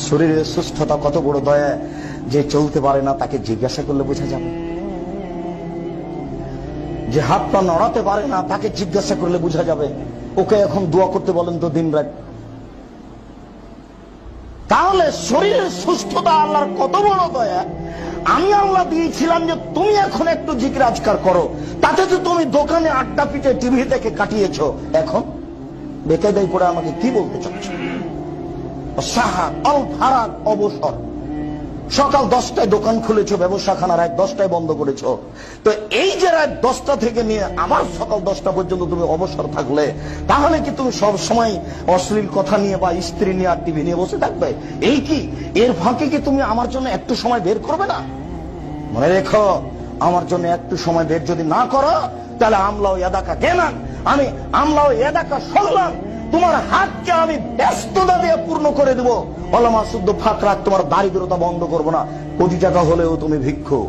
শরীরের সুস্থতা কত বড় দয়া, যে চলতে পারে না তাকে জিজ্ঞাসা করলে বোঝা যাবে। যে হাত পা নড়াতে পারে না তাকে জিজ্ঞাসা করলে বোঝা যাবে। ওকে এখন দোয়া করতে বলেন তো দিন রাত। তাহলে শরীরের সুস্থতা আল্লাহর কত বড় দয়া। আমি আল্লাহ দিয়েছিলাম যে তুমি এখন একটু জিকির আজকার করো, তাতে তো তুমি দোকানে আড্ডা পিটে টিভি থেকে কাটিয়েছো, এখন বেকায়দায় পড়ে আমাকে কি বলতে চাচ্ছ? অবসর। সকাল 10টায় দোকান খুলেছো, ব্যবসাখানা রাত 10টায় বন্ধ করেছো। তো এই যে রাত 10টা থেকে নিয়ে আবার সকাল 10টা পর্যন্ত তুমি অবসর থাকলে, তাহলে কি তুমি সব সময় অশ্লীল কথা নিয়ে বা স্ত্রী নিয়ে আর টিভি নিয়ে বসে থাকবে? এই কি এর ফাঁকে কি তুমি আমার জন্য একটু সময় বের করবে না? মনে রেখো, আমার জন্য একটু সময় বের যদি না করো, তাহলে আমলাও এদাকা কেনান, আমি আমলাও এদাকা শুনলাম, তোমার হাতকে আমি ব্যস্ততা দিয়ে পূর্ণ করে দেবো। ওলামা শুদ্ধ ফাঁক রাখ, তোমার দারিদ্রতা বন্ধ করবো না। কোটি টাকা হলেও তুমি ভিক্ষু।